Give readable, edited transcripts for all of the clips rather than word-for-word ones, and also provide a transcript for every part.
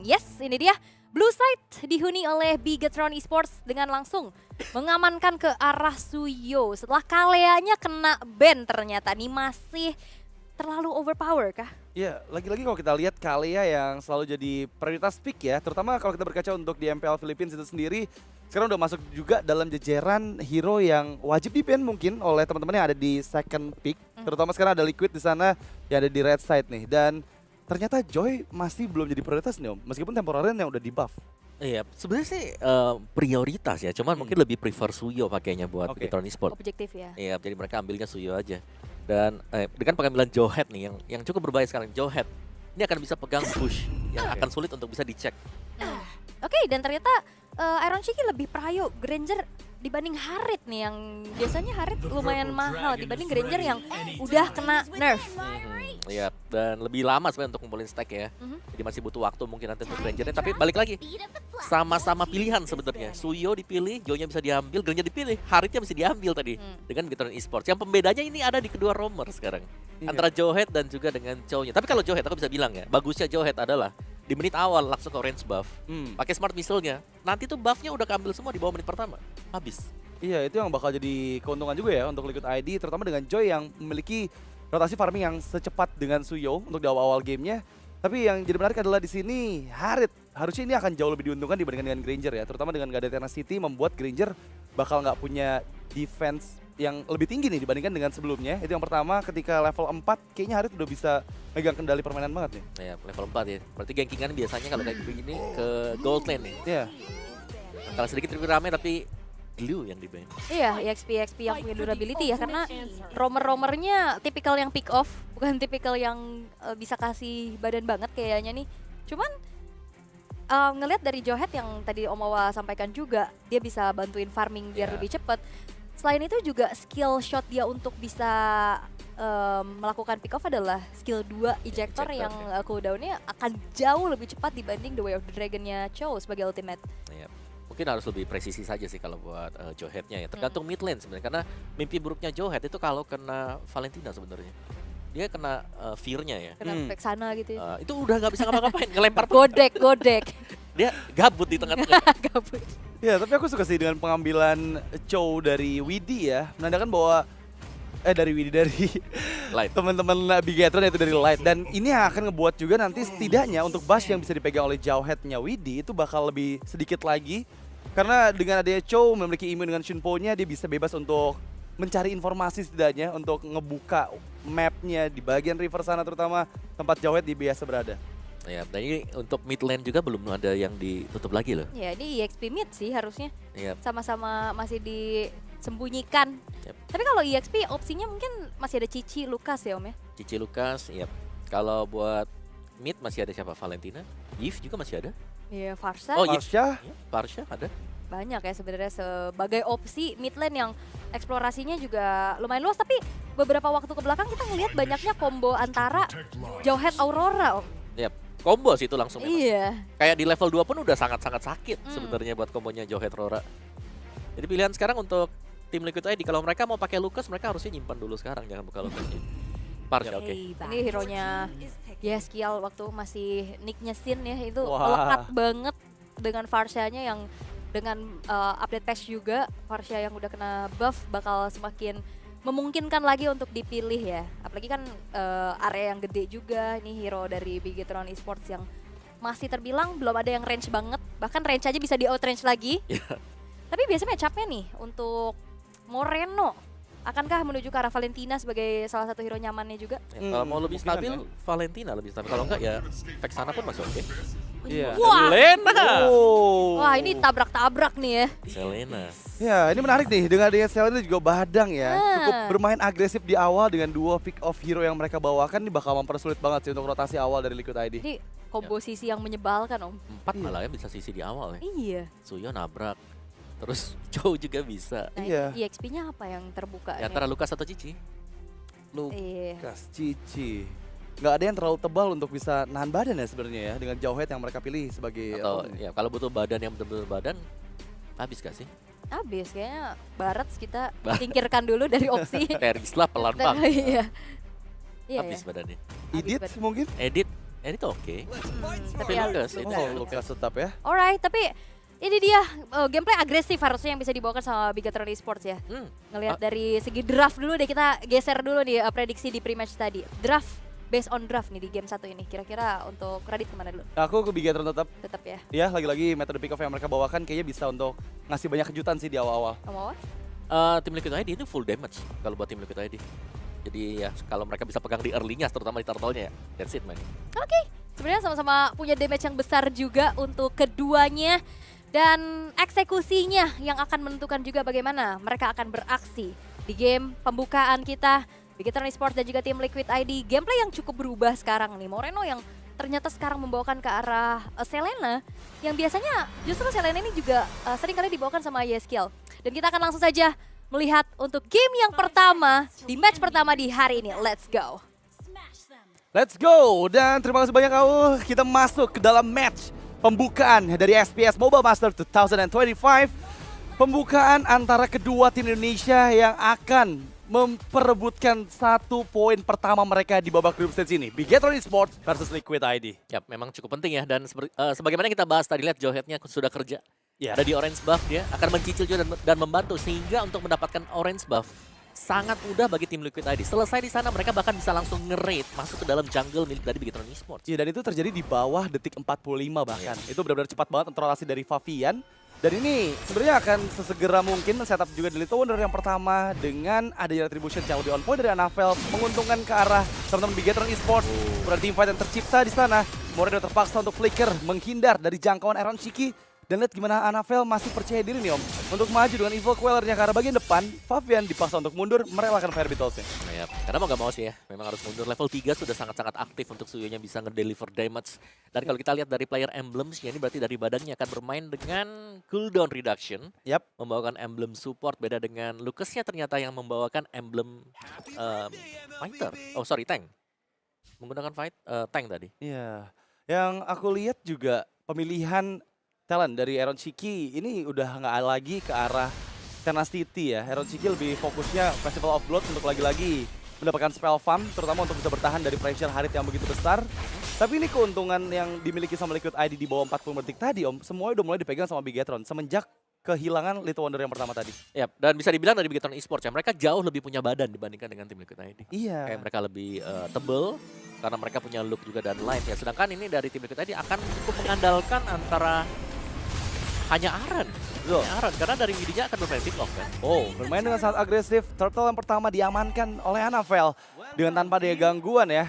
Yes, ini dia. Blue Side dihuni oleh Bigetron Esports dengan langsung mengamankan ke arah Suyo. Setelah Kaleanya kena ban ternyata nih masih terlalu overpower kah? Ya, lagi-lagi kalau kita lihat Kalea yang selalu jadi prioritas pick ya, terutama kalau kita berkaca untuk di MPL Philippines itu sendiri, sekarang udah masuk juga dalam jajaran hero yang wajib di-ban mungkin oleh teman-teman yang ada di second pick, terutama sekarang ada Liquid di sana yang ada di red side nih, dan ternyata Joy masih belum jadi prioritas nih Om, meskipun temporary yang udah di-buff. Iya, sebenarnya sih prioritas ya, cuman mungkin lebih prefer Suyo pakainya buat Bigetron Esports. Objektif ya. Iya, jadi mereka ambilnya Suyo aja. Dan dengan pengambilan Jowhead nih yang cukup berbahaya sekarang. Jowhead ini akan bisa pegang push yang akan sulit untuk bisa dicek. Oke, dan ternyata Iron Shiki lebih prayo Granger dibanding Harit nih, yang biasanya Harit lumayan mahal dibanding Granger yang udah kena nerf. Iya, dan lebih lama sebenarnya untuk ngumpulin stack ya. Jadi masih butuh waktu mungkin nanti untuk Grangernya. Tapi balik lagi, sama-sama pilihan sebenarnya. Suyo dipilih, Joy-nya bisa diambil, Granger dipilih, Haritnya bisa diambil tadi dengan Bigetron Esports. Yang pembedanya ini ada di kedua roamer sekarang. Antara Jowhead dan juga dengan Chow-nya. Tapi kalau Jowhead aku bisa bilang ya, bagusnya Jowhead adalah di menit awal langsung ke range buff. Pakai smart missile-nya. Nanti tuh buff-nya udah keambil semua di bawah menit pertama. Habis. Iya, itu yang bakal jadi keuntungan juga ya untuk Liquid ID, terutama dengan Joy yang memiliki rotasi farming yang secepat dengan Suyo untuk di awal-awal gamenya. Tapi yang jadi menarik adalah di sini Harit. Harusnya ini akan jauh lebih diuntungkan dibandingkan dengan Granger ya. Terutama dengan gak ada Tenacity membuat Granger bakal nggak punya defense yang lebih tinggi nih dibandingkan dengan sebelumnya. Itu yang pertama, ketika level 4 kayaknya Harit udah bisa megang kendali permainan banget nih. Ya, level 4 ya. Berarti gankingan biasanya kalau kayak begini ke gold lane nih. Iya. Kalau sedikit lebih rame tapi Glue yang di-ban. Iya, EXP yang punya durability ya, karena roamer-roamernya tipikal yang pick off, bukan tipikal yang bisa kasih badan banget kayaknya nih. Cuman ngelihat dari Jowhead yang tadi Om Awa sampaikan juga, dia bisa bantuin farming biar lebih cepet. Selain itu juga skill shot dia untuk bisa melakukan pick off adalah skill 2 ejector yang cooldownnya akan jauh lebih cepat dibanding The Way of the Dragon-nya Chow sebagai ultimate. Iya. Mungkin harus lebih presisi saja sih kalau buat Jowhead-nya ya. Tergantung mid lane sebenarnya, karena mimpi buruknya Jowhead itu kalau kena Valentina sebenarnya. Dia kena fear-nya ya. Kena sana gitu ya. Itu udah nggak bisa ngapa-ngapain, ngelempar Godek. dia gabut di tengah-tengah. Gabut. Ya, tapi aku suka sih dengan pengambilan Chow dari Widi ya. Menandakan bahwa dari Light. teman-teman Bigetron yaitu dari Light, dan ini yang akan ngebuat juga nanti setidaknya untuk Bash yang bisa dipegang oleh Jowhead-nya Widi itu bakal lebih sedikit lagi, karena dengan adanya Chow memiliki imun dengan Shunpo-nya, dia bisa bebas untuk mencari informasi setidaknya untuk ngebuka map-nya di bagian river sana, terutama tempat Jowhead di biasa berada. Ya, dan ini untuk mid lane juga belum ada yang ditutup lagi loh. Ya, ini EXP mid sih harusnya. Iya. Sama-sama masih disembunyikan. Tapi kalau EXP opsinya mungkin masih ada Cici, Lukas ya Om ya? Cici Lukas, ya. Kalau buat mid masih ada siapa? Valentina, Yves juga masih ada. Iya, Farsa. Oh, Yves. Marsha, Ya, Parsha ada. Banyak ya sebenarnya sebagai opsi mid lane yang eksplorasinya juga lumayan luas, tapi beberapa waktu ke belakang kita ngelihat banyaknya combo antara Jowhead Aurora Om. Ya, combo sih itu langsung. Memang. Iya. Kayak di level 2 pun udah sangat-sangat sakit sebenarnya buat kombonya Jowhead Aurora. Jadi pilihan sekarang untuk tim Liquid ID, kalau mereka mau pakai Lucas, mereka harusnya nyimpan dulu sekarang, jangan buka Lucasnya. Parsha, oke. Ini hero-nya Yeskiel waktu masih nicknya Sin ya, itu Wah. lekat banget dengan Farsia-nya yang dengan update patch juga, Farsia yang udah kena buff bakal semakin memungkinkan lagi untuk dipilih ya. Apalagi kan area yang gede juga, ini hero dari Bigetron Esports yang masih terbilang belum ada yang range banget, bahkan range aja bisa di outrange lagi. Tapi biasanya match-up-nya nih untuk Moreno, akankah menuju ke arah Valentina sebagai salah satu hero nyamannya juga? Ya, kalau mau lebih kemungkinan stabil, Valentina lebih stabil. Kalau enggak ya Vexana pun masih oke. iya. Wah. Selena. Wah, ini tabrak-tabrak nih ya. Selena. Ya, ini menarik nih dengan adanya Selena juga Badang ya. Cukup bermain agresif di awal dengan dua pick off hero yang mereka bawakan, ini bakal mempersulit banget sih untuk rotasi awal dari Liquid ID. Jadi komposisi yang menyebalkan Om. 4 malah ya bisa sisi di awal ya. Iya. Suyo nabrak. Terus Chow juga bisa. Nah, Iya. EXP-nya apa yang terbuka? Ya, antara Lucas atau Cici. Iya. Kas Cici. Nggak ada yang terlalu tebal untuk bisa nahan badan ya sebenarnya ya dengan Jowhead yang mereka pilih sebagai Atau opponent. ya kalau butuh badan yang benar-benar badan, habis gak sih? Habis kayaknya Barat kita singkirkan dulu dari opsi. Terislah pelan banget. Iya. Iya, Habis ya. badannya. Edit Habis mungkin? Edit And itu oke. Tapi ya, Lucas itu. Oh, Lucas tetap ya. alright, tapi ini dia gameplay agresif harusnya yang bisa dibawakan sama Bigatron Esports ya. Ngelihat dari segi draft dulu deh, kita geser dulu nih prediksi di pre-match tadi. Draft, based on draft nih di game 1 ini. Kira-kira untuk Radit kemana dulu? Aku ke Bigatron tetap. Tetap ya. Ya, lagi-lagi metode pick off yang mereka bawakan kayaknya bisa untuk ngasih banyak kejutan sih di awal-awal. Kamu apa? Tim Liquid ID itu full damage kalau buat tim Liquid ID. Jadi ya kalau mereka bisa pegang di early-nya, terutama di turtle-nya ya, that's it man. Oke, sebenarnya sama-sama punya damage yang besar juga untuk keduanya. Dan eksekusinya yang akan menentukan juga bagaimana mereka akan beraksi di game pembukaan kita. Bigatron Esports dan juga tim Liquid ID. Gameplay yang cukup berubah sekarang nih. Moreno yang ternyata sekarang membawakan ke arah Selena. Yang biasanya justru Selena ini juga seringkali dibawakan sama Yeskiel. Dan kita akan langsung saja melihat untuk game yang pertama di match pertama di hari ini. Let's go. Let's go! Dan terima kasih banyak kau. Kita masuk ke dalam match pembukaan dari SPS Mobile Master 2025. Pembukaan antara kedua tim Indonesia yang akan memperebutkan 1 poin pertama mereka di babak group stage ini. Bigatron Esports versus Liquid ID. Ya, memang cukup penting ya, dan sebagaimana kita bahas tadi, lihat Jawhead-nya sudah kerja. Ya. Ada di orange buff, dia akan mencicil juga dan membantu, sehingga untuk mendapatkan orange buff sangat mudah bagi tim Liquid ID. Selesai di sana mereka bahkan bisa langsung nge-raid masuk ke dalam jungle milik dari Bigatron Esports. Iya, dan itu terjadi di bawah detik 45 bahkan. Itu benar-benar cepat banget untuk rotasi dari Favian. Dan ini sebenarnya akan sesegera mungkin setup juga di Little Wonder yang pertama dengan adanya retribution yang lebih on point dari Anavel, menguntungkan ke arah teman-teman Bigatron Esports. Berarti teamfight yang tercipta di sana. Moreno terpaksa untuk flicker, menghindar dari jangkauan Aaron Shiki. Dan lihat gimana Anavel masih percaya diri nih Om untuk maju dengan Evil Quellernya ke arah bagian depan. Favian dipaksa untuk mundur, merelakan Fire Beetles-nya. Nah, ya, karena mau gak mau sih ya, memang harus mundur. Level 3 sudah sangat-sangat aktif untuk Suyonya bisa ngedeliver damage. Dan kalau kita lihat dari player emblems-nya, ini berarti dari badannya akan bermain dengan cooldown reduction. Yap. Membawakan emblem support, beda dengan Lucasnya ternyata yang membawakan emblem fighter. Oh sorry, tank. Menggunakan tank tadi. Iya. Yang aku lihat juga pemilihan talent dari Aaron Shiki ini udah nggak lagi ke arah Tenacity ya. Aaron Shiki lebih fokusnya Festival of Blood untuk lagi-lagi mendapatkan spell farm, terutama untuk bisa bertahan dari pressure Harit yang begitu besar. Tapi ini keuntungan yang dimiliki sama Liquid ID di bawah 40 detik tadi Om, semuanya udah mulai dipegang sama Bigatron semenjak kehilangan Little Wonder yang pertama tadi. Ya, dan bisa dibilang dari Bigatron Esports ya, mereka jauh lebih punya badan dibandingkan dengan tim Liquid ID. Iya. Kayak mereka lebih tebel karena mereka punya look juga dan line ya. Sedangkan ini dari tim Liquid ID akan cukup mengandalkan antara hanya Aran. Aran, karena dari midinya akan bermain pick off kan. Oh, bermain dengan sangat agresif. Turtle yang pertama diamankan oleh Anavel dengan tanpa ada gangguan ya.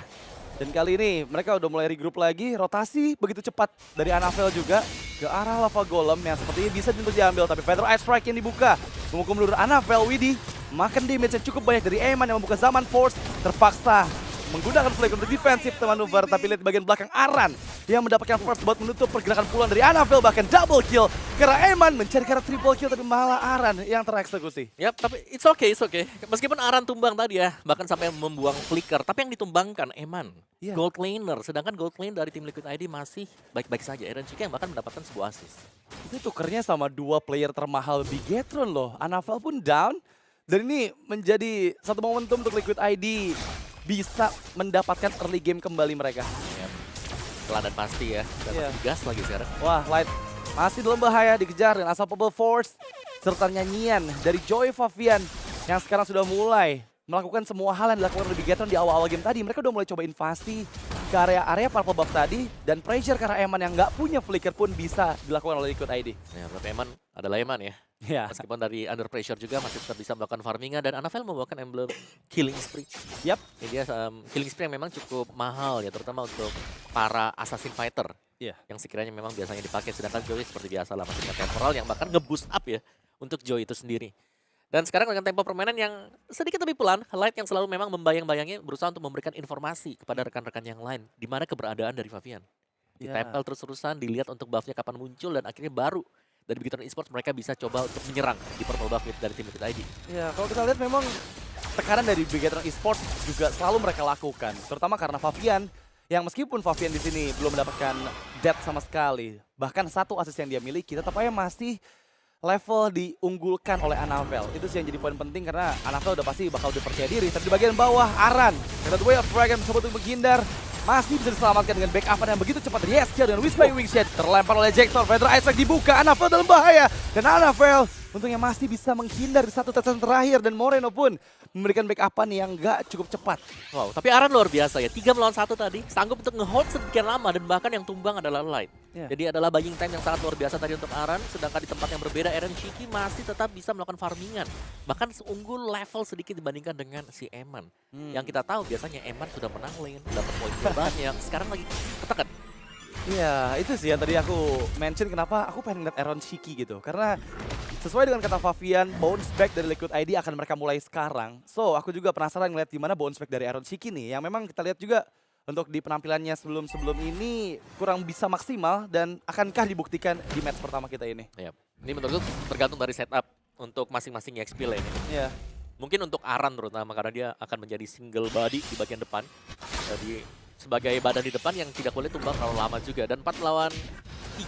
Dan kali ini mereka udah mulai regroup lagi, rotasi begitu cepat dari Anavel juga ke arah Lava Golem yang sepertinya bisa untuk diambil. Tapi Feather Ice Strike yang dibuka, menghukum mundur Anavel. Widih makan damage yang cukup banyak dari Eman yang membuka Zaman Force, terpaksa menggunakan flag untuk defensif manuver, tapi lihat bagian belakang Aran yang mendapatkan first buat menutup pergerakan puluhan dari Anavel, bahkan double kill. Karena Eman mencari cara triple kill, tapi malah Aran yang tereksekusi. Yap, tapi it's okay. Meskipun Aran tumbang tadi ya, bahkan sampai membuang flicker, tapi yang ditumbangkan Eman, gold laner. Sedangkan gold lane dari tim Liquid ID masih baik-baik saja. Aaron Shiki yang bahkan mendapatkan sebuah assist. Itu tukernya sama 2 player termahal Bigatron loh. Anavel pun down, dan ini menjadi satu momentum untuk Liquid ID bisa mendapatkan early game kembali mereka. Yep. Pelan dan pasti ya, dan masih gas lagi sekarang. Wah, Light masih dalam bahaya, dikejar dengan Unstoppable Force serta nyanyian dari Joy Favian yang sekarang sudah mulai melakukan semua hal yang dilakukan oleh Bigatron di awal-awal game tadi. Mereka udah mulai coba invasi ke area-area purple buff tadi, dan pressure karena Eman yang nggak punya flicker pun bisa dilakukan oleh Liquid ID. Ya, tapi Eman adalah Eman ya. Ya. Meskipun dari under pressure juga masih tetap bisa melakukan farmingnya, dan Anavel membawakan emblem Killing Spree. Yap. Ini dia Killing Spree yang memang cukup mahal ya, terutama untuk para assassin fighter. Iya. Yang sekiranya memang biasanya dipakai, sedangkan Joy seperti biasa lah masih punya temporal yang bahkan nge-boost up ya untuk Joy itu sendiri. Dan sekarang dengan tempo permainan yang sedikit lebih pelan, Light yang selalu memang membayang-bayangi berusaha untuk memberikan informasi kepada rekan-rekan yang lain di mana keberadaan dari Favian. Ditempel terus-terusan, dilihat untuk buffnya kapan muncul, dan akhirnya baru dari Bigatron Esports mereka bisa coba untuk menyerang di purple buff dari tim Liquid ID. Ya, kalau kita lihat memang tekanan dari Bigatron Esports juga selalu mereka lakukan, terutama karena Favian yang meskipun Favian di sini belum mendapatkan death sama sekali, bahkan 1 assist yang dia miliki, tetap aja masih level diunggulkan oleh Anavel. Itu sih yang jadi poin penting, karena Anavel udah pasti bakal dipercaya diri. Tapi di bagian bawah, Aran dengan The Way of Dragon mencoba untuk menghindar. masih bisa diselamatkan dengan backup yang begitu cepat dari Yeskia dengan Wisp by Wingshade. Terlempar oleh Jektor, Feather Isaac dibuka, Anavel dalam bahaya. Dan Anavel untungnya masih bisa menghindar di satu tetesan terakhir. Dan Moreno pun memberikan backup yang gak cukup cepat. Wow, tapi Aran luar biasa ya. 3 melawan 1 tadi, sanggup untuk nge-hold sedemikian lama dan bahkan yang tumbang adalah Light. Yeah. Jadi adalah buying time yang sangat luar biasa tadi untuk Aran, sedangkan di tempat yang berbeda Eren Shiki masih tetap bisa melakukan farmingan. Bahkan unggul level sedikit dibandingkan dengan si Eman. Yang kita tahu biasanya Eman sudah menang lane, dapat poin banyak, sekarang lagi ketekan. Iya, itu sih yang tadi aku mention kenapa aku pengen lihat Aaron Shiki gitu. Karena sesuai dengan kata Favian, bounce back dari Liquid ID akan mereka mulai sekarang. So, aku juga penasaran ngeliat gimana bounce back dari Aaron Shiki nih. Yang memang kita lihat juga untuk di penampilannya sebelum ini kurang bisa maksimal. Dan akankah dibuktikan di match pertama kita ini? Yap. Ini menurutku tergantung dari setup untuk masing-masing XP lane ini. Iya. Mungkin untuk Aran terutama karena dia akan menjadi single body di bagian depan. Jadi sebagai badan di depan yang tidak boleh tumbang terlalu lama juga. Dan 4 lawan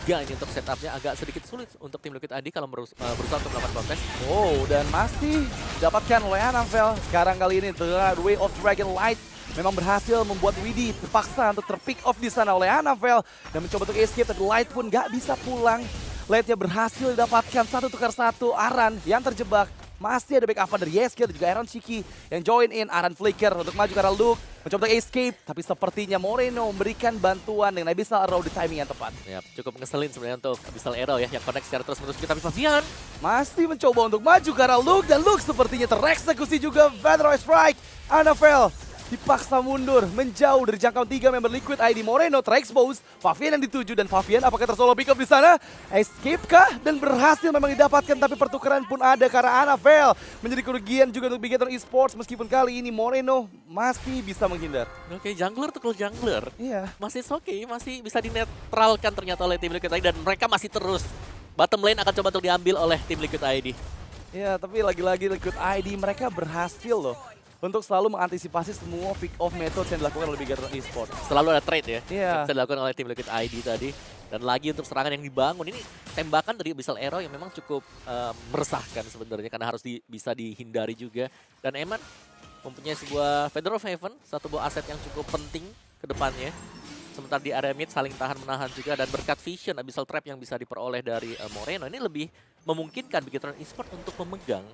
3 ini untuk setupnya agak sedikit sulit untuk tim Liquid ID kalau berusaha untuk melakukan kontes. Oh, dan masih dapatkan oleh Anavel. Sekarang kali ini The Way of Dragon Light memang berhasil membuat Widhi terpaksa untuk terpick off di sana oleh Anavel. Dan mencoba untuk escape, tapi Light pun gak bisa pulang. Lightnya berhasil didapatkan 1 tukar 1. Aran yang terjebak. Masih ada backup dari Yeskia dan juga Aaron Shiki yang join in. Aran flicker untuk maju ke arah Luke. Mencoba untuk escape, tapi sepertinya Moreno memberikan bantuan dengan Abyssal Arrow di timing yang tepat. Ya, cukup ngeselin sebenarnya untuk Abyssal Arrow ya, yang connect secara terus-menerus. Tapi Favian masih mencoba untuk maju ke arah Luke, dan Luke sepertinya tereksekusi juga. Feather Strike, Anavel dipaksa mundur, menjauh dari jangkauan 3 member Liquid ID. Moreno terexpose, Favian yang dituju, dan Favian apakah tersolo pick up di sana? Escape kah? Dan berhasil memang didapatkan, tapi pertukaran pun ada karena Anavel menjadi kerugian juga untuk Bigetron Esports, meskipun kali ini Moreno masih bisa menghindar. Oke, jungler tuh kalau jungler. Iya. Masih oke, masih bisa dinetralkan ternyata oleh tim Liquid ID dan mereka masih terus. Bottom lane akan coba untuk diambil oleh tim Liquid ID. Iya, tapi lagi-lagi Liquid ID mereka berhasil loh untuk selalu mengantisipasi semua pick off methods yang dilakukan oleh Bigetron Esports. Selalu ada trade ya, Iya. yang bisa dilakukan oleh tim Liquid ID tadi. Dan lagi untuk serangan yang dibangun, ini tembakan dari Abyssal Arrow yang memang cukup meresahkan sebenarnya karena harus bisa dihindari juga. Dan Eman mempunyai sebuah Feather of Heaven, satu buah aset yang cukup penting ke depannya. Sementara di area mid saling tahan-menahan juga, dan berkat vision Abyssal Trap yang bisa diperoleh dari Moreno, ini lebih memungkinkan Bigetron Esports untuk memegang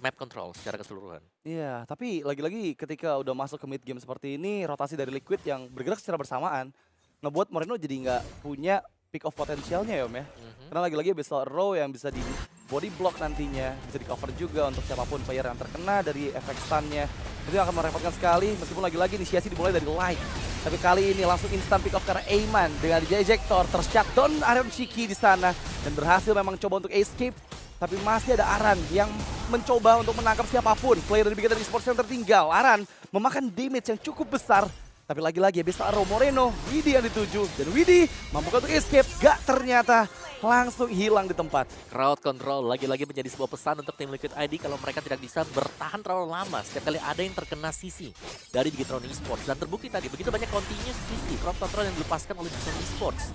map control secara keseluruhan. Iya, tapi lagi-lagi ketika udah masuk ke mid game seperti ini, rotasi dari Liquid yang bergerak secara bersamaan ngebuat Moreno jadi nggak punya pick off potensialnya ya Om ya. Karena lagi-lagi Abyssal Arrow yang bisa di body block nantinya, bisa di cover juga untuk siapapun player yang terkena dari efek stunnya. Itu akan merepotkan sekali, meskipun lagi-lagi inisiasi dimulai dari Light. Tapi kali ini langsung instant pick off karena Eman dengan Ejector tershutdown Aaron Shiki di sana dan berhasil memang coba untuk escape. Tapi masih ada Aran yang mencoba untuk menangkap siapapun player dari Bigetron Esports yang tertinggal. Aran memakan damage yang cukup besar. Tapi lagi-lagi Abyssal Arrow Moreno, Widhi yang dituju. Dan Widhi mampu untuk escape, gak ternyata langsung hilang di tempat. Crowd control lagi-lagi menjadi sebuah pesan untuk tim Liquid ID kalau mereka tidak bisa bertahan terlalu lama setiap kali ada yang terkena sisi dari Bigetron Esports. Dan terbukti tadi begitu banyak continuous sisi crowd control yang dilepaskan oleh Bigetron Esports.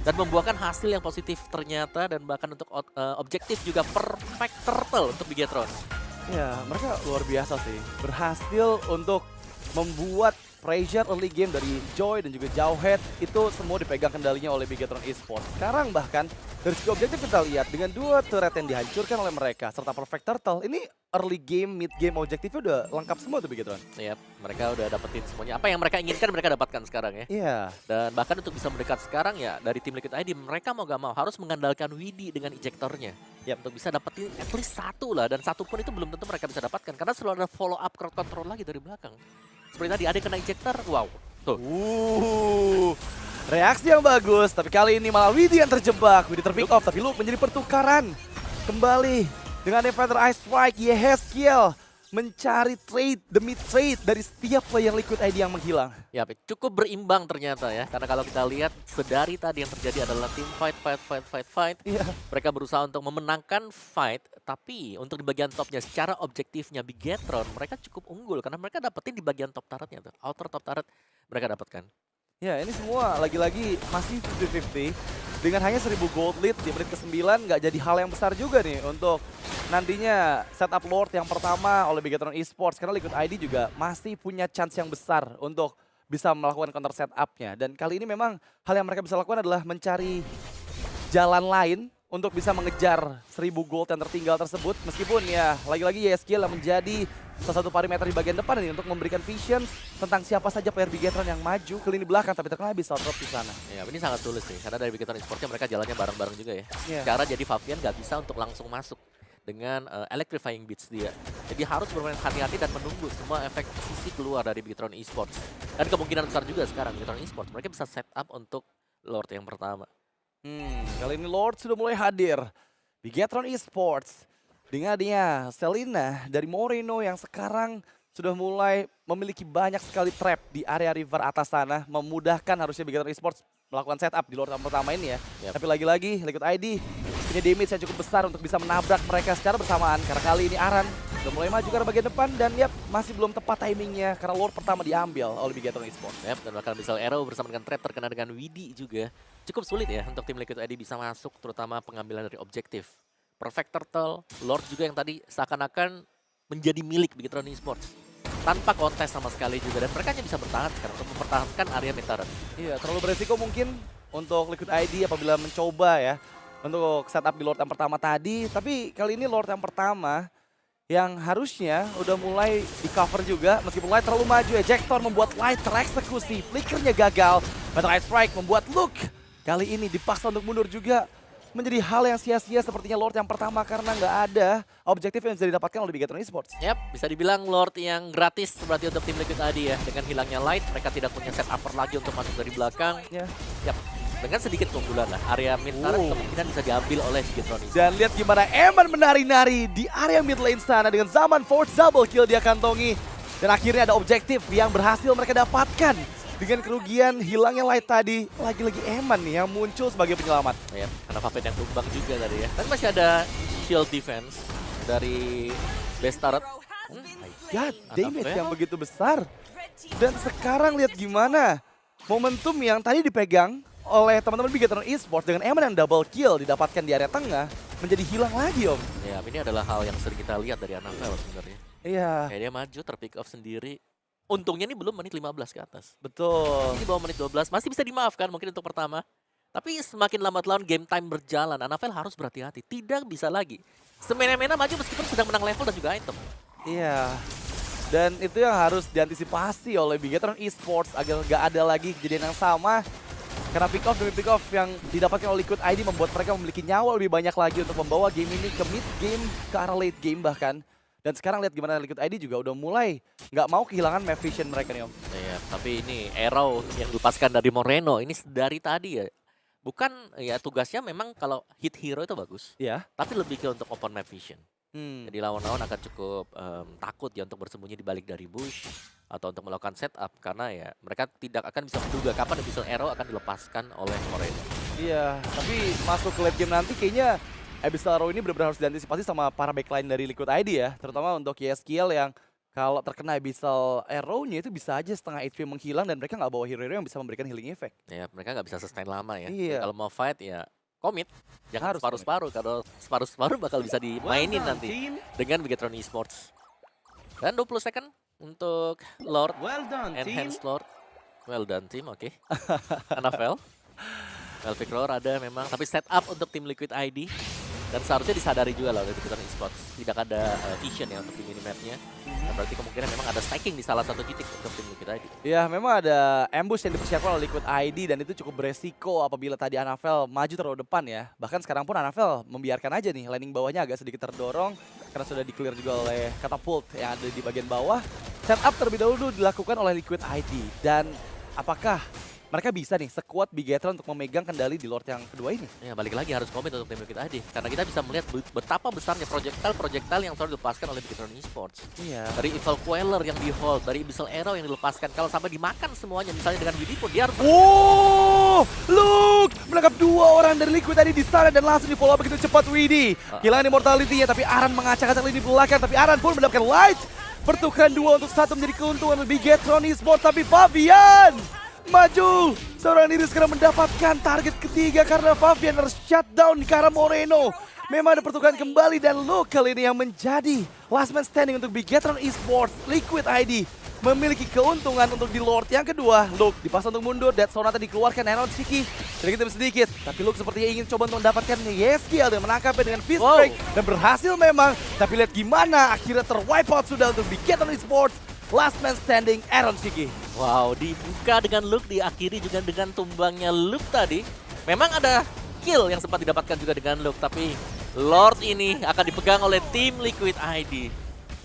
Dan membuahkan hasil yang positif ternyata, dan bahkan untuk objektif juga perfect turtle untuk Bigetron. Ya, mereka luar biasa sih. Berhasil untuk membuat pressure early game dari Joy dan juga Jauhead itu semua dipegang kendalinya oleh Bigetron Esports. Sekarang bahkan dari segi objektif kita lihat dengan 2 turret yang dihancurkan oleh mereka serta perfect turtle, ini early game, mid game objektifnya udah lengkap semua tuh Bigetron. Iya, mereka udah dapetin semuanya. Apa yang mereka inginkan mereka dapatkan sekarang ya. Iya. Dan bahkan untuk bisa mendekat sekarang ya dari tim Liquid ID, mereka mau gak mau harus mengandalkan Widhi dengan ejektornya. Ya, untuk bisa dapetin at least 1 lah, dan 1 pun itu belum tentu mereka bisa dapatkan karena selalu ada follow up crowd control lagi dari belakang. Seperti tadi ada kena ejector, wow. Tuh. Reaksi yang bagus, tapi kali ini malah Widhi yang terjebak. Widhi terpick off, tapi Luke menjadi pertukaran. Kembali dengan Feather Ice Strike, Yehezkiel mencari trade demi trade dari setiap player Liquid ID yang menghilang. Ya, cukup berimbang ternyata ya. Karena kalau kita lihat sedari tadi yang terjadi adalah tim fight. Iya. Mereka berusaha untuk memenangkan fight, tapi untuk di bagian topnya secara objektifnya Bigetron mereka cukup unggul karena mereka dapetin di bagian top turretnya tuh. Outer top turret mereka dapatkan. Ya, ini semua lagi-lagi masih 50-50. Dengan hanya 1000 gold lead di menit ke-9 nggak jadi hal yang besar juga nih untuk nantinya setup Lord yang pertama oleh Bigetron Esports. Karena Liquid ID juga masih punya chance yang besar untuk bisa melakukan counter setup-nya. Dan kali ini memang hal yang mereka bisa lakukan adalah mencari jalan lain untuk bisa mengejar 1000 gold yang tertinggal tersebut. Meskipun ya lagi-lagi YSKL yang menjadi salah satu parameter di bagian depan ini untuk memberikan vision tentang siapa saja player Bigetron yang maju ke lini belakang, tapi terkena habis drop di sana. Ya, ini sangat sulit sih, karena dari Bigetron Esports mereka jalannya bareng-bareng juga ya. Iya. Secara jadi Fabian nggak bisa untuk langsung masuk dengan electrifying beats dia. Jadi harus bermain hati-hati dan menunggu semua efek sisi keluar dari Bigetron Esports. Dan kemungkinan besar juga sekarang Bigetron Esports mereka bisa set up untuk Lord yang pertama. Kali ini Lord sudah mulai hadir. Bigetron Esports dengan adanya Selina dari Moreno yang sekarang sudah mulai memiliki banyak sekali trap di area river atas sana, memudahkan harusnya Bigetron Esports melakukan setup di Lord yang pertama ini ya. Yap. Tapi lagi-lagi Liquid ID punya damage yang cukup besar untuk bisa menabrak mereka secara bersamaan, karena kali ini Aran sudah mulai maju ke arah bagian depan dan masih belum tepat timingnya karena Lord pertama diambil oleh Bigetron Esports. Yap, dan bahkan misal Arrow bersama dengan Trap terkena dengan Widi juga. Cukup sulit ya untuk tim Liquid ID bisa masuk, terutama pengambilan dari objektif. Perfect Turtle, Lord juga yang tadi seakan-akan menjadi milik Bigetron Esports. Tanpa kontes sama sekali juga, dan mereka hanya bisa bertahan sekarang untuk mempertahankan area mid-turret. Iya, terlalu beresiko mungkin untuk Liquid ID apabila mencoba ya untuk setup di Lord yang pertama tadi. Tapi kali ini Lord yang pertama yang harusnya udah mulai di cover juga, meskipun Light terlalu maju ya. Jacktor membuat Light tereksekusi, flickernya gagal. Metal Ice Strike membuat Luke kali ini dipaksa untuk mundur juga. Menjadi hal yang sia-sia sepertinya Lord yang pertama karena nggak ada objektif yang bisa didapatkan oleh Bigetron Esports. Yap, bisa dibilang Lord yang gratis berarti untuk tim Liquid ID ya. Dengan hilangnya Light, mereka tidak punya set upper lagi untuk masuk dari belakang. Ya. Yap, dengan sedikit keunggulan lah. Area mid turret kemungkinan bisa diambil oleh Bigetron Esports. Dan lihat gimana Eman menari-nari di area mid lane sana dengan Zaman Force double kill dia kantongi. Dan akhirnya ada objektif yang berhasil mereka dapatkan. Dengan kerugian hilangnya Light tadi, lagi-lagi Eman nih yang muncul sebagai penyelamat. Ya, karena Faven yang tumbang juga tadi ya. Dan masih ada shield defense dari base turret. God, damage yang begitu besar. Dan sekarang lihat gimana momentum yang tadi dipegang oleh teman-teman Bigetron Esports dengan Eman yang double kill didapatkan di area tengah menjadi hilang lagi, Om. Ya, ini adalah hal yang sering kita lihat dari Anavel sebenarnya. Iya, Kayak dia maju, terpick off sendiri. Untungnya ini belum menit 15 ke atas. betul. Ini di bawah menit 12, masih bisa dimaafkan mungkin untuk pertama. Tapi semakin lambat laun game time berjalan, Anavel harus berhati-hati. Tidak bisa lagi semena-mena maju meskipun sedang menang level dan juga item. Iya. Dan itu yang harus diantisipasi oleh Bigetron Esports agar nggak ada lagi kejadian yang sama. Karena pick off demi pick off yang didapatkan oleh Liquid ID membuat mereka memiliki nyawa lebih banyak lagi untuk membawa game ini ke mid game, ke arah late game bahkan. Dan sekarang lihat gimana Liquid ID juga udah mulai nggak mau kehilangan map vision mereka nih, Om. Iya, tapi ini Arrow yang dilepaskan dari Moreno ini dari tadi ya. Bukan ya tugasnya memang kalau hit hero itu bagus, Iya. tapi lebih ke untuk open map vision. Jadi lawan-lawan akan cukup takut ya untuk bersembunyi di balik dari bush atau untuk melakukan setup karena ya mereka tidak akan bisa menduga kapan Abyssal Arrow akan dilepaskan oleh Moreno. Iya, tapi masuk ke late game nanti kayaknya Abyssal Arrow ini benar-benar harus diantisipasi sama para backline dari Liquid ID ya. Terutama untuk YSKL yang kalau terkena Abyssal Arrow-nya itu bisa aja setengah HP menghilang dan mereka nggak bawa hero-hero yang bisa memberikan healing effect. Ya mereka nggak bisa sustain lama ya. Iya. Kalau mau fight ya komit. Jangan Harus separuh-separuh. Kalau separuh-separuh bakal bisa dimainin nanti dengan Bigetron Esports. Dan 20 second untuk Lord. Enhanced Lord. Well done team, oke. Anavel. Melvic Roar ada memang. Tapi setup untuk tim Liquid ID. Dan seharusnya disadari juga lah oleh Bigetron Esports. Tidak ada vision ya untuk di minimapnya. Nah, berarti kemungkinan memang ada stacking di salah satu titik untuk tim Liquid ID. Ya, memang ada ambush yang dipersiapkan oleh Liquid ID dan itu cukup beresiko apabila tadi Anavel maju terlalu depan ya. Bahkan sekarang pun Anavel membiarkan aja nih landing bawahnya agak sedikit terdorong karena sudah di-clear juga oleh Catapult yang ada di bagian bawah. Setup terlebih dahulu dilakukan oleh Liquid ID dan apakah mereka bisa nih sekuat Bigetron untuk memegang kendali di Lord yang kedua ini? Ya balik lagi harus komit untuk tim Liquid ID. Karena kita bisa melihat betapa besarnya projectile yang selalu dilepaskan oleh Bigetron Esports. Iya. Dari Evil Queller yang di hold, dari Abyssal Arrow yang dilepaskan. Kalau sampai dimakan semuanya, misalnya dengan Widi pun dia harus... Oh, Luke menangkap dua orang dari Liquid tadi di sana dan langsung di follow up begitu cepat Widi. Kehilangan immortality-nya tapi Aran mengacak-acak lini belakang tapi Aran pun mendapatkan light. Pertukaran 2 untuk 1 menjadi keuntungan Bigetron Esports tapi Fabian maju seorang diri sekarang mendapatkan target ketiga karena Fabian harus shutdown ke arah Moreno. Memang ada pertukaran kembali dan Luke kali ini yang menjadi last man standing untuk Bigetron Esports. Liquid ID memiliki keuntungan untuk di Lord yang kedua. Luke dipaksa untuk mundur, Dead Sonata dikeluarkan, Aeron Shiki sedikit. Tapi Luke sepertinya ingin coba untuk mendapatkan Yeskiel dan menangkapnya dengan fist break. Dan berhasil memang, tapi lihat gimana akhirnya terwipe out sudah untuk Bigetron Esports. Last man standing, Aeron Shiki. Wow, dibuka dengan Luke, diakhiri juga dengan tumbangnya Luke tadi. Memang ada kill yang sempat didapatkan juga dengan Luke, tapi Lord ini akan dipegang oleh tim Liquid ID.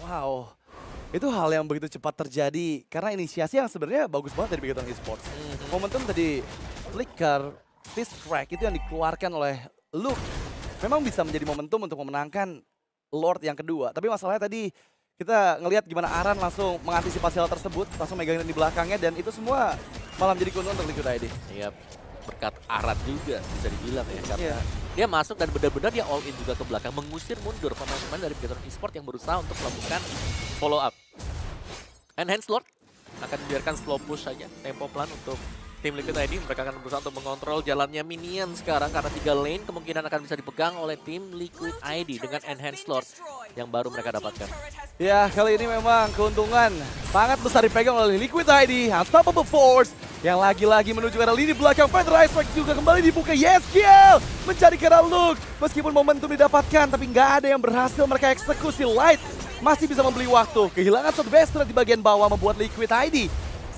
Wow, itu hal yang begitu cepat terjadi karena inisiasi yang sebenarnya bagus banget dari Bigetron Esports. Momentum tadi flicker, fist crack itu yang dikeluarkan oleh Luke memang bisa menjadi momentum untuk memenangkan Lord yang kedua. Tapi masalahnya tadi kita ngelihat gimana Aran langsung mengantisipasi hal tersebut, langsung megangin di belakangnya dan itu semua malah menjadi keuntungan untuk Liquid ID. Iya, berkat Aran juga bisa dibilang ya, karena dia masuk dan benar-benar dia all in juga ke belakang, mengusir mundur pemain-pemain dari Bigetron Esports yang berusaha untuk melakukan follow up. Enhance Lord akan dibiarkan slow push saja, tempo pelan untuk tim Liquid ID. Mereka akan berusaha untuk mengontrol jalannya minion sekarang karena 3 lane kemungkinan akan bisa dipegang oleh tim Liquid ID dengan Enhance Lord yang baru mereka dapatkan. Ya, kali ini memang keuntungan sangat besar dipegang oleh Liquid ID. Unstoppable Force yang lagi-lagi menuju ke arah lini belakang. Feather Ice Strike juga kembali dibuka. Yeskiel mencari ke arah Luke. Meskipun momentum didapatkan, tapi nggak ada yang berhasil mereka eksekusi. Light masih bisa membeli waktu. Kehilangan shot Vestra di bagian bawah membuat Liquid ID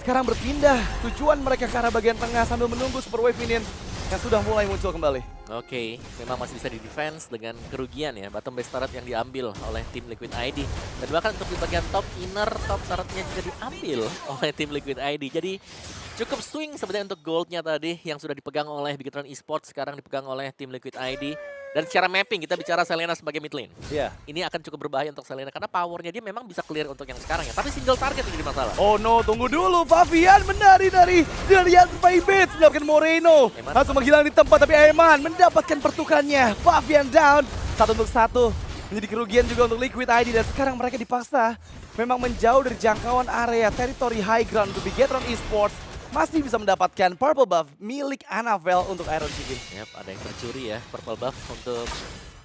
sekarang berpindah tujuan mereka ke arah bagian tengah sambil menunggu Super Wave Minion yang sudah mulai muncul kembali. Oke, memang masih bisa di defense dengan kerugian ya, bottom base turret yang diambil oleh tim Liquid ID. Dan bahkan untuk di bagian top inner, top turretnya juga diambil oleh tim Liquid ID. Jadi cukup swing sebenarnya untuk goldnya tadi yang sudah dipegang oleh Bigetron Esports, sekarang dipegang oleh tim Liquid ID. Dan secara mapping kita bicara Selena sebagai mid lane. Iya. Ini akan cukup berbahaya untuk Selena karena powernya dia memang bisa clear untuk yang sekarang ya. Tapi single target yang jadi masalah. Oh no, tunggu dulu. Fabian menari dari Yanspy Bates mendapatkan Moreno. Langsung menghilang di tempat tapi Eman mendapatkan pertukannya. Fabian down. 1-1. Menjadi kerugian juga untuk Liquid ID dan sekarang mereka dipaksa memang menjauh dari jangkauan area teritori high ground untuk Bigetron Esports. Masih bisa mendapatkan purple buff milik Annabelle untuk Aeron Shiki. Yap, ada yang tercuri ya purple buff untuk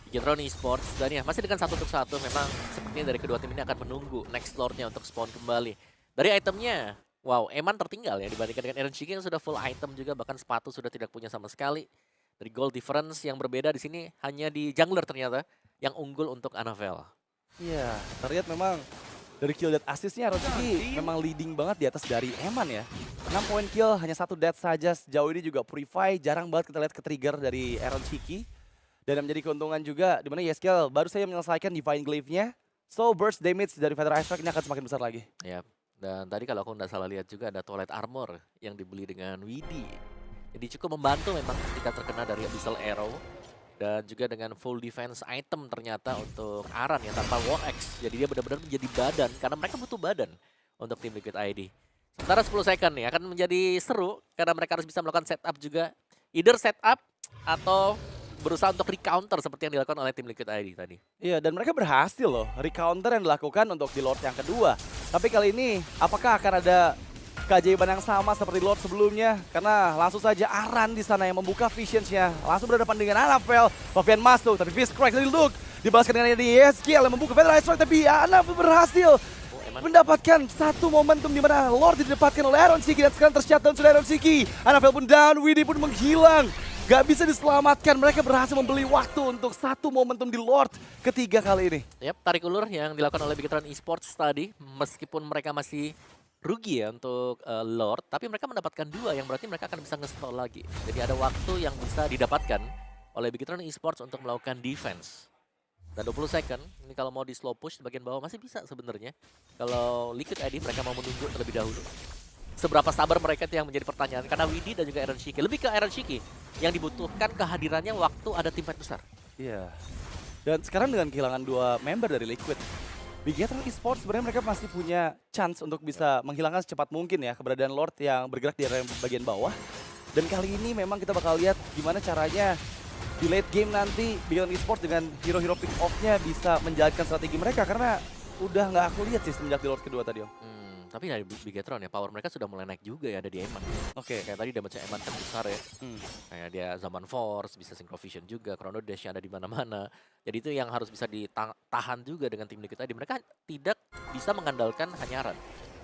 Bigetron Esports. Dan ya masih dengan 1-1 memang sepertinya dari kedua tim ini akan menunggu next lordnya untuk spawn kembali. Dari itemnya, wow, Eman tertinggal ya dibandingkan dengan Aeron Shiki yang sudah full item juga, bahkan sepatu sudah tidak punya sama sekali. Dari gold difference yang berbeda di sini hanya di jungler ternyata yang unggul untuk Annabelle. Iya, terlihat memang dari kill death assist-nya Aeron Shiki memang leading banget di atas dari Eman ya. 6 poin kill, hanya 1 death saja sejauh ini juga Purify. Jarang banget kita lihat ke-trigger dari Aeron Shiki. Dan yang menjadi keuntungan juga dimana Yeskiel baru saja menyelesaikan Divine Glaive-nya. So burst damage dari Feather Ice Strike ini akan semakin besar lagi. Yap, dan tadi kalau aku nggak salah lihat juga ada Twilight Armor yang dibeli dengan Widi. Jadi cukup membantu memang ketika terkena dari Abyssal Arrow. Dan juga dengan full defense item ternyata untuk Aran yang tanpa War Axe. Jadi dia benar-benar menjadi badan karena mereka butuh badan untuk tim Liquid ID. Sementara 10 second nih akan menjadi seru karena mereka harus bisa melakukan setup juga. Either setup atau berusaha untuk recounter seperti yang dilakukan oleh tim Liquid ID tadi. Iya, dan mereka berhasil loh recounter yang dilakukan untuk di Lord yang kedua. Tapi kali ini apakah akan ada keajaiban yang sama seperti Lord sebelumnya? Karena langsung saja Aran di sana yang membuka visions-nya. Langsung berhadapan dengan Annabelle. Fabian masuk, tapi fist crack dari Luke. Dibalaskan dengan Yeskiel yang membuka Feather Ice Strike, tapi Annabelle berhasil mendapatkan satu momentum di mana Lord didapatkan oleh Aeron Shiki dan sekarang tershutdown sudah Aeron Shiki. Annabelle pun down, Widi pun menghilang. Gak bisa diselamatkan, mereka berhasil membeli waktu untuk satu momentum di Lord ketiga kali ini. Yap, tarik ulur yang dilakukan oleh Bigetron Esports tadi. Meskipun mereka masih rugi ya untuk Lord, tapi mereka mendapatkan 2 yang berarti mereka akan bisa nge-stall lagi. Jadi ada waktu yang bisa didapatkan oleh Bigetron Esports untuk melakukan defense. Dan 20 second, ini kalau mau di slow push di bagian bawah masih bisa sebenarnya. Kalau Liquid ID mereka mau menunggu terlebih dahulu. Seberapa sabar mereka itu yang menjadi pertanyaan, karena Widi dan juga Aeron Shiki. Lebih ke Aeron Shiki yang dibutuhkan kehadirannya waktu ada tim fight besar. Iya. Dan sekarang dengan kehilangan 2 member dari Liquid, Bigetron Esports sebenarnya mereka masih punya chance untuk bisa menghilangkan secepat mungkin ya keberadaan Lord yang bergerak di area bagian bawah. Dan kali ini memang kita bakal lihat gimana caranya di late game nanti Bigetron Esports dengan hero-hero pick off-nya bisa menjalankan strategi mereka karena udah nggak aku lihat sih semenjak di Lord kedua tadi Om. Tapi dari Bigetron ya, power mereka sudah mulai naik juga ya, ada di Eman. Oke. Kayak tadi damage Eman kan besar ya. Hmm. Kayak dia Zaman Force, bisa Synchro Vision juga, Chrono Dash yang ada di mana-mana. Jadi itu yang harus bisa ditahan juga dengan tim Liquid ID. Mereka tidak bisa mengandalkan hanya Aran.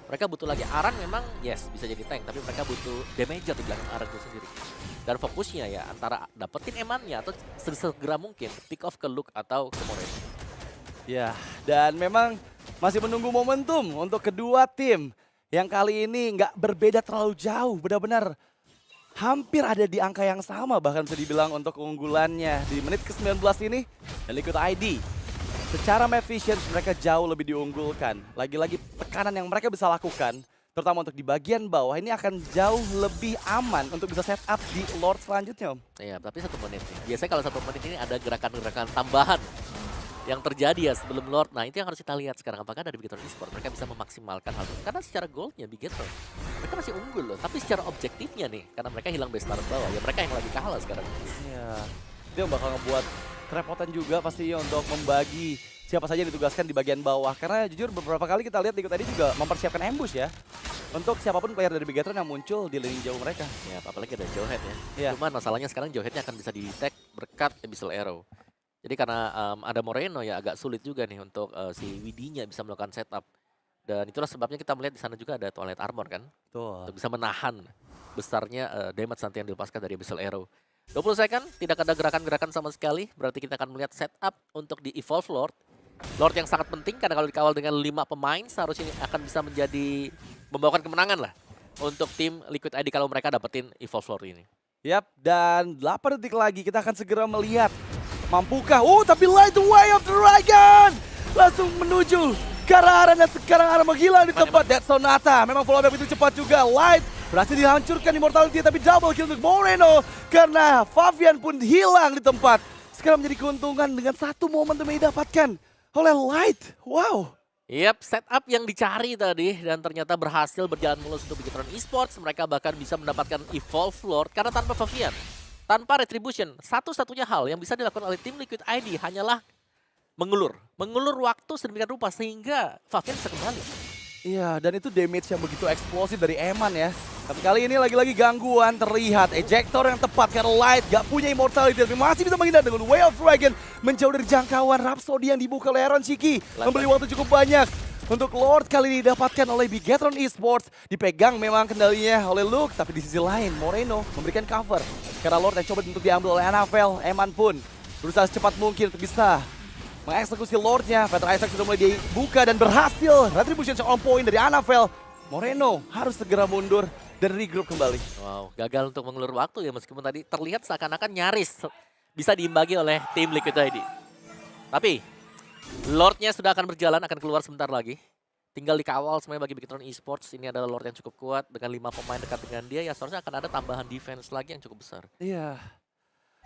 Mereka butuh lagi Aran memang, yes, bisa jadi tank. Tapi mereka butuh damager di belakang Aran itu sendiri. Dan fokusnya ya antara dapetin Emannya atau segera mungkin pick off ke Luke atau ke Moreno. Ya, dan memang masih menunggu momentum untuk kedua tim yang kali ini nggak berbeda terlalu jauh, benar-benar hampir ada di angka yang sama bahkan bisa dibilang untuk keunggulannya di menit ke-19 ini. Dan Liquid ID secara map vision mereka jauh lebih diunggulkan. Lagi-lagi tekanan yang mereka bisa lakukan, terutama untuk di bagian bawah ini akan jauh lebih aman untuk bisa setup di Lord selanjutnya, Om. Iya, tapi 1 menit nih. Biasanya kalau 1 menit ini ada gerakan-gerakan tambahan yang terjadi ya sebelum Lord. Nah itu yang harus kita lihat sekarang. Apakah dari Bigetron Esports mereka bisa memaksimalkan hal itu. Karena secara goldnya Bigetron, mereka masih unggul loh. Tapi secara objektifnya nih, karena mereka hilang base star bawah, ya mereka yang lagi kalah sekarang. Iya, itu yang bakal ngebuat kerepotan juga pastinya untuk membagi siapa saja yang ditugaskan di bagian bawah. Karena jujur beberapa kali kita lihat Liquid tadi juga mempersiapkan ambush ya. Untuk siapapun player dari Bigetron yang muncul di lini jauh mereka. Ya apalagi ada Jowhead ya. Iya. Cuman masalahnya sekarang Jowheadnya akan bisa di-detect berkat Abyssal Arrow. Jadi karena ada Moreno ya agak sulit juga nih untuk si Widinya bisa melakukan setup. Dan itulah sebabnya kita melihat di sana juga ada Twilight Armor kan. Tuh. Untuk bisa menahan besarnya damage nanti yang dilepaskan dari Abyssal Arrow. 20 second, tidak ada gerakan-gerakan sama sekali. Berarti kita akan melihat setup untuk di Evolve Lord. Lord yang sangat penting karena kalau dikawal dengan 5 pemain seharusnya akan bisa menjadi membawakan kemenangan lah untuk tim Liquid ID kalau mereka dapetin Evolve Lord ini. Yap, dan 8 detik lagi kita akan segera melihat mampukah. Tapi Light the Way of the Dragon langsung menuju ke arah Aran dan sekarang Aran menghilang di tempat Death Sonata. Memang follow up itu cepat juga. Light berhasil dihancurkan Immortality tapi double kill untuk Moreno karena Fabian pun hilang di tempat. Sekarang menjadi keuntungan dengan satu momentum yang didapatkan oleh Light. Wow. Yap, setup yang dicari tadi dan ternyata berhasil berjalan mulus untuk Bigetron Esports. Mereka bahkan bisa mendapatkan Evolve Lord karena tanpa Fabian, tanpa Retribution, satu-satunya hal yang bisa dilakukan oleh tim Liquid ID hanyalah mengulur waktu sedemikian rupa sehingga Fabian bisa kembali. Iya, dan itu damage yang begitu eksplosif dari Eman ya. Tapi kali ini lagi-lagi gangguan terlihat. Ejector yang tepat karena Light gak punya immortality. Tapi masih bisa menghindar dengan Way of Dragon. Menjauh dari jangkauan Rhapsody yang dibuka oleh Aaron Shiki. Membeli waktu cukup banyak. Untuk Lord kali ini didapatkan oleh Bigetron Esports. Dipegang memang kendalinya oleh Luke. Tapi di sisi lain Moreno memberikan cover. Karena Lord yang coba untuk diambil oleh Anafel. Eman pun berusaha secepat mungkin untuk bisa mengeksekusi Lordnya. Peter Isaac sudah mulai dibuka dan berhasil. Retribution on point dari Anafel. Moreno harus segera mundur dan regroup kembali. Wow, gagal untuk mengulur waktu ya meskipun tadi terlihat seakan-akan nyaris bisa diimbangi oleh tim Liquid ID. Tapi Lordnya sudah akan berjalan, akan keluar sebentar lagi. Tinggal dikawal semuanya bagi Bigetron Esports. Ini adalah Lord yang cukup kuat dengan 5 pemain dekat dengan dia. Ya seharusnya akan ada tambahan defense lagi yang cukup besar. Iya.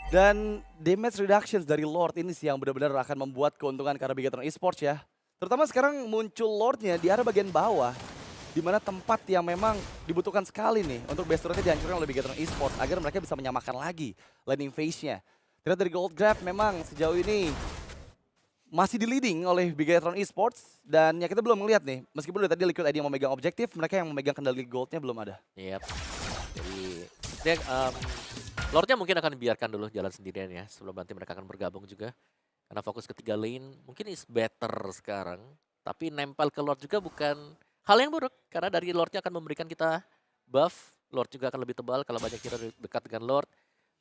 Dan damage reductions dari Lord ini sih yang benar-benar akan membuat keuntungan ke arah Bigetron Esports ya. Terutama sekarang muncul Lordnya di arah bagian bawah. Di mana tempat yang memang dibutuhkan sekali nih untuk base turretnya dihancurkan oleh Bigetron Esports agar mereka bisa menyamakan lagi landing phase-nya. Terlihat dari Gold Grab memang sejauh ini masih di leading oleh Bigetron Esports dan ya kita belum melihat nih meskipun dari tadi Liquid ID yang memegang objektif, mereka yang memegang kendali goldnya belum ada. Yep. Jadi dia, Lordnya mungkin akan dibiarkan dulu jalan sendirian ya sebelum nanti mereka akan bergabung juga karena fokus ke 3 lane mungkin is better sekarang, tapi nempel ke Lord juga bukan hal yang buruk karena dari Lordnya akan memberikan kita buff. Lord juga akan lebih tebal kalau banyak hero dekat dengan Lord.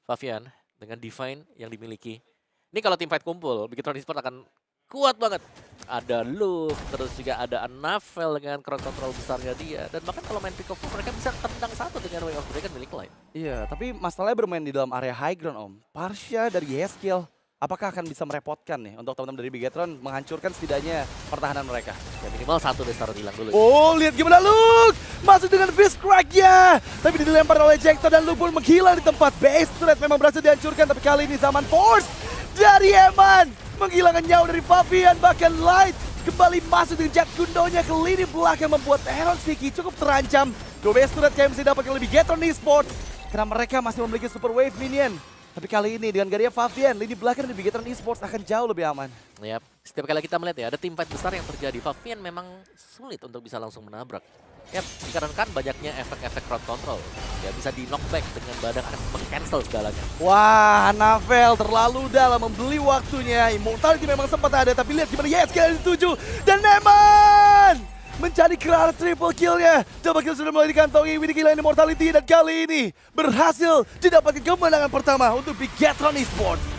Fabian dengan Divine yang dimiliki. Ini kalau tim fight kumpul, Bigetron Esports akan kuat banget. Ada Luke, terus juga ada Anafel dengan crowd control besarnya dia. Dan bahkan kalau main pick off mereka bisa tendang satu dengan Way of Dragon milik Light. Iya, tapi masalahnya bermain di dalam area high ground Om. Parsha dari Yeskiel, apakah akan bisa merepotkan nih untuk teman-teman dari Bigetron menghancurkan setidaknya pertahanan mereka? Ya minimal satu Destar hilang dulu. Oh, lihat gimana Luke masuk dengan fist crack-nya. Tapi dilempar oleh Ejector dan Luke pun menghilang di tempat. Base turret memang berhasil dihancurkan, tapi kali ini Zaman Force dari Eman menghilangkan nyawa dari Fabian. Bahkan Light kembali masuk dengan Jet Gundonya ke lini belakang membuat Aaron Shiki cukup terancam. Dua base turret kayak mesti dapatkan oleh Bigetron Esports karena mereka masih memiliki super wave minion. Tapi kali ini dengan Garia Fabian, lini belakang dari Bigetron Esports akan jauh lebih aman. Yap. Setiap kali kita melihat ya ada tim fight besar yang terjadi, Fabian memang sulit untuk bisa langsung menabrak. Ya, dikarenakan banyaknya efek-efek crowd control. Ya bisa di knockback dengan badan akan meng-cancel segalanya. Wah, Navel terlalu dalam membeli waktunya. Immortality memang sempat ada, tapi lihat gimana YSK yang dituju. Dan Neman mencari kelar triple kill-nya. Double kill sudah mulai dikantongi, Winnie kehilangan Immortality. Dan kali ini berhasil didapatkan kemenangan pertama untuk Bigetron Esports.